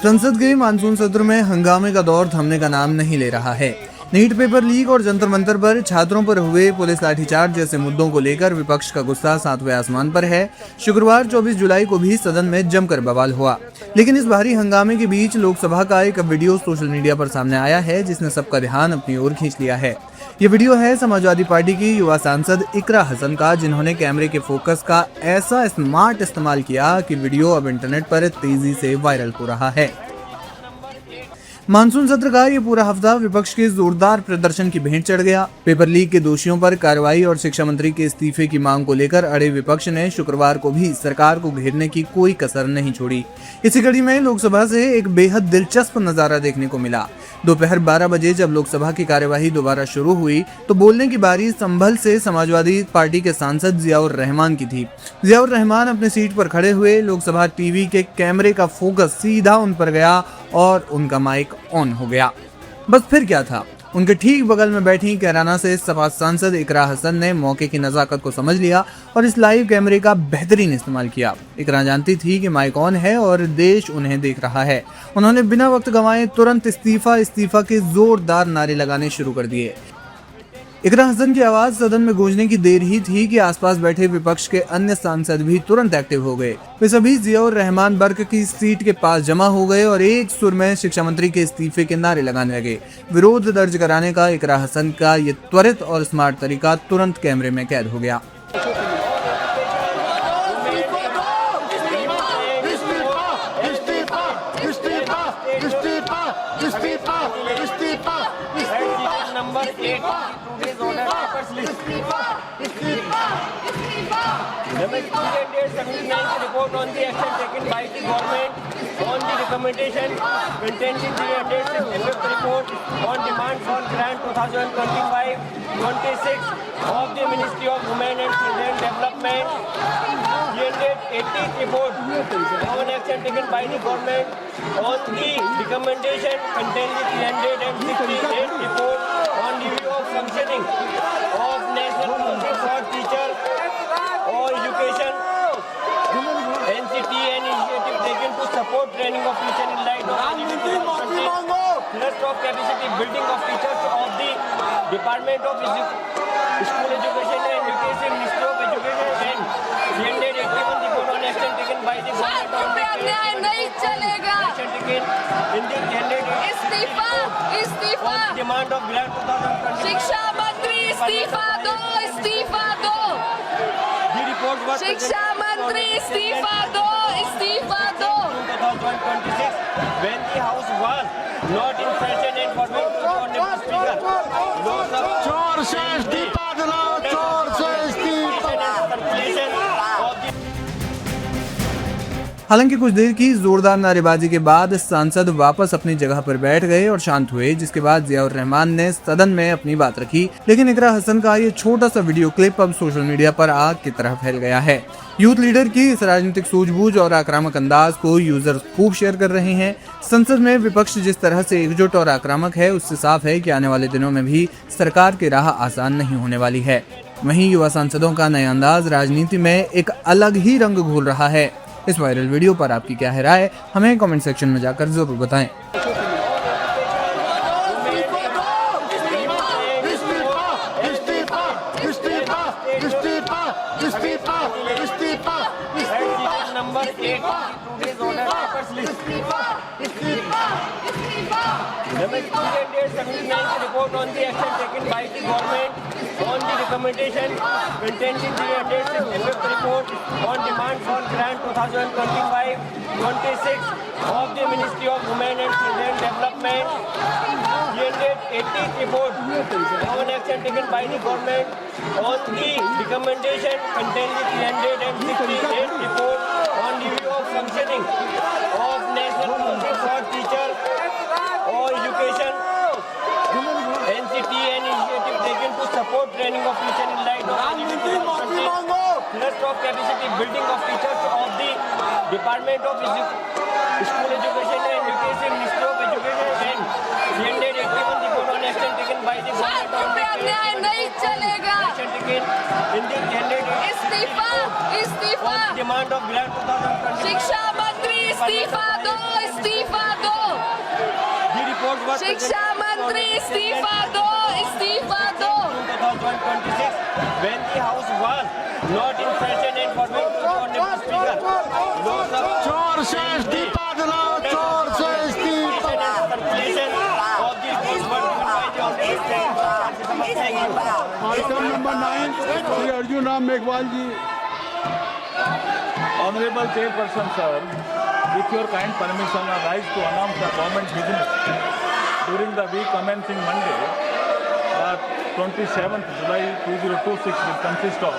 संसद के मानसून सत्र में हंगामे का दौर थमने का नाम नहीं ले रहा है। नीट पेपर लीक और जंतर मंतर पर छात्रों पर हुए पुलिस लाठीचार्ज जैसे मुद्दों को लेकर विपक्ष का गुस्सा सातवें आसमान पर है। शुक्रवार 24 जुलाई को भी सदन में जमकर बवाल हुआ, लेकिन इस भारी हंगामे के बीच लोकसभा का एक वीडियो सोशल मीडिया पर सामने आया है जिसने सबका ध्यान अपनी ओर खींच लिया है। ये वीडियो है समाजवादी पार्टी की युवा सांसद इकरा हसन का, जिन्होंने कैमरे के फोकस का ऐसा स्मार्ट इस्तेमाल किया कि वीडियो अब इंटरनेट पर तेजी से वायरल हो रहा है। मानसून सत्र का ये पूरा हफ्ता विपक्ष के जोरदार प्रदर्शन की भेंट चढ़ गया। पेपर लीक के दोषियों पर कार्रवाई और शिक्षा मंत्री के इस्तीफे की मांग को लेकर अड़े विपक्ष ने शुक्रवार को भी सरकार को घेरने की कोई कसर नहीं छोड़ी। इसी कड़ी में लोकसभा से एक बेहद दिलचस्प नजारा देखने को मिला। दोपहर 12 बजे जब लोकसभा की कार्यवाही दोबारा शुरू हुई तो बोलने की बारी संभल से समाजवादी पार्टी के सांसद जियाउर रहमान की थी। जियाउर रहमान अपनी सीट पर खड़े हुए, लोकसभा टीवी के कैमरे का फोकस सीधा उन पर गया और उनका माइक ऑन हो गया। बस फिर क्या था, उनके ठीक बगल में बैठी कैराना से सपा सांसद इकरा हसन ने मौके की नजाकत को समझ लिया और इस लाइव कैमरे का बेहतरीन इस्तेमाल किया। इकरा जानती थी कि माइक ऑन है और देश उन्हें देख रहा है। उन्होंने बिना वक्त गंवाए तुरंत इस्तीफा के जोरदार नारे लगाने शुरू कर दिए। इकरा हसन की आवाज सदन में गूंजने की देर ही थी कि आसपास बैठे विपक्ष के अन्य सांसद भी तुरंत एक्टिव हो गए। वे सभी जियाउर रहमान वर्ग की सीट के पास जमा हो गए और एक सुर में शिक्षा मंत्री के इस्तीफे के नारे लगाने लगे। विरोध दर्ज कराने का इकरा हसन का ये त्वरित और स्मार्ट तरीका तुरंत कैमरे में कैद हो गया। Number 8 today's order papers list. Number 279 report on the action taken by the government on the recommendation contained in the 365th report on demand for grant 2025-26 of the Ministry of Women and Children Development. 380th report on action taken by the government on the recommendation contained in the 368th report on review of functioning of National Council for Teacher or Education, NCT, and initiative taken to support training of teacher in light of thrust of capacity building of teachers of the Department of School Education and Education, Ministry of Education, and 381 report on action taken by the government on action taken in the 380 on demand of grant 2020. शिक्षा मंत्री इस्तीफा दो, इस्तीफा दो। The report was शिक्षा मंत्री इस्तीफा दो, इस्तीफा दो। 2026 when the house was not in session and for the speaker. चोर से इस्तीफा दिलाओ, चोर से इस्तीफा। हालांकि कुछ देर की जोरदार नारेबाजी के बाद सांसद वापस अपनी जगह पर बैठ गए और शांत हुए, जिसके बाद जियाउर रहमान ने सदन में अपनी बात रखी। लेकिन इकरा हसन का ये छोटा सा वीडियो क्लिप अब सोशल मीडिया पर आग की तरह फैल गया है। यूथ लीडर की इस राजनीतिक सूझबूझ और आक्रामक अंदाज को यूजर्स खूब शेयर कर रहे हैं। संसद में विपक्ष जिस तरह से एकजुट और आक्रामक है, उससे साफ है कि आने वाले दिनों में भी सरकार की राह आसान नहीं होने वाली है। वहीं युवा सांसदों का नया अंदाज राजनीति में एक अलग ही रंग घोल रहा है। इस वायरल वीडियो पर आपकी क्या है राय, हमें कमेंट सेक्शन में जाकर जरूर बताएं। Number 8 today's order papers list. Number 279 report on the action taken by the government on the recommendation contained in the 365th report on demand for grant 2025-26 of the Ministry of Women and Children Development. 380th report on action taken by the government on the recommendation contained in the 368th report on review of functioning of National Council for Teacher or Education, NCT, and initiative taken to support training of teacher in light of thrust of capacity building of teachers of the Department of School Education and Education, Ministry of Education, and 381 report on action taken by the government on नहीं चलेगा। action taken in the 380 इस्तीफा, इस्तीफा। on demand of grant 2020. शिक्षा मंत्री मंत्री इस्तीफा दो, इस्तीफा दो। The report was शिक्षा मंत्री इस्तीफा दो, इस्तीफा दो। 2026 when the house was not in session and for Honorable Speaker. Lok Sabha चोर से इस्तीफा दिलाओ, चोर से इस्तीफा। circulation of the reports were given by the Honorable Speaker. Thank you. Item number 9 Shri Arjun Ram Meghwal ji. Honorable Chairperson, sir, with your kind permission, I rise to announce the government business during the week commencing Monday, 27th July 2026 will consist of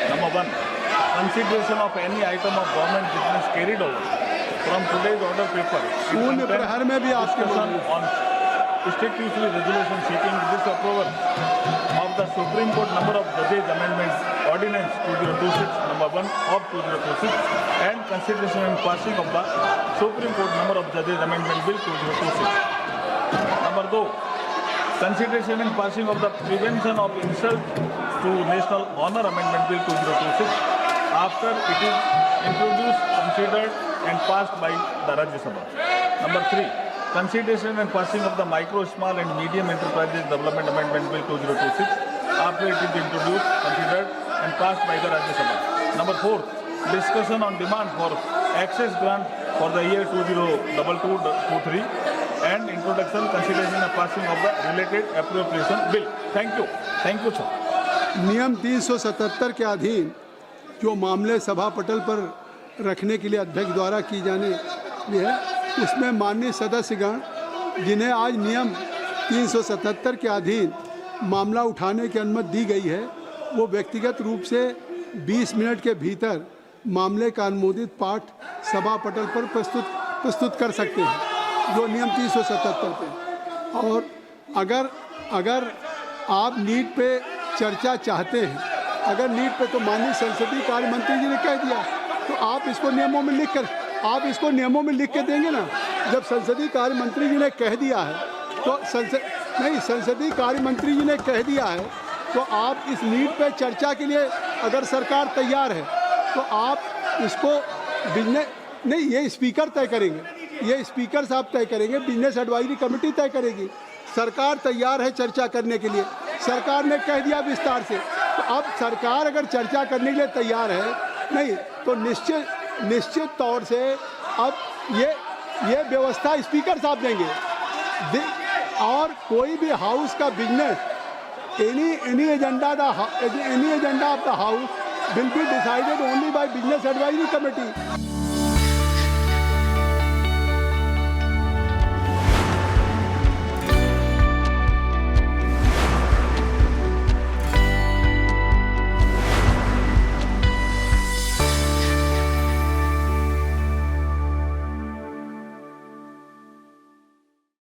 number 1, consideration of any item of government business carried over from today's order paper. शून्य प्रहर में भी आपके Discussion on statutory resolution seeking disapproval of the Supreme Court number of judges amendments ordinance 2026 number 1 of 2026 and consideration and passing of the Supreme Court number of judges amendment bill 2026. Number 2, consideration and passing of the prevention of insult to national honor amendment bill 2026 after it is introduced, considered and passed by the Rajya Sabha. Number 3, consideration and passing of the micro, small and medium enterprises development amendment bill 2026 after it is introduced, considered and passed by the Rajya Sabha. Number 4, discussion on demand for access grant for the year 2022-23 and introduction, consideration and passing of the related appropriation bill. Thank you. Thank you, sir. नियम 377 के अधीन जो मामले सभा पटल पर रखने के लिए अध्यक्ष द्वारा की जाने है, उसमें माननीय सदस्यगण जिन्हें आज नियम 377 के अधीन मामला उठाने की अनुमति दी गई है, वो व्यक्तिगत रूप से 20 मिनट के भीतर मामले का अनुमोदित पाठ सभा पटल पर प्रस्तुत कर सकते हैं, जो नियम 377 पे। और अगर आप नीट पे चर्चा चाहते हैं, अगर नीट पे, तो माननीय संसदीय कार्य मंत्री जी ने कह दिया, तो आप इसको नियमों में लिख के देंगे ना। जब संसदीय कार्य मंत्री जी ने कह दिया है, तो संसदीय कार्य मंत्री जी ने कह दिया है, तो आप इस नीट पे चर्चा के लिए अगर सरकार तैयार है, तो आप इसको ये स्पीकर तय करेंगे, ये स्पीकर साहब तय करेंगे, बिजनेस एडवाइजरी कमेटी तय करेगी। सरकार तैयार है चर्चा करने के लिए, सरकार ने कह दिया विस्तार से। तो अब सरकार अगर चर्चा करने के लिए तैयार है, नहीं तो निश्चित तौर से अब ये व्यवस्था स्पीकर साहब देंगे। और कोई भी हाउस का business any agenda of the house will be decided only by Business Advisory Committee.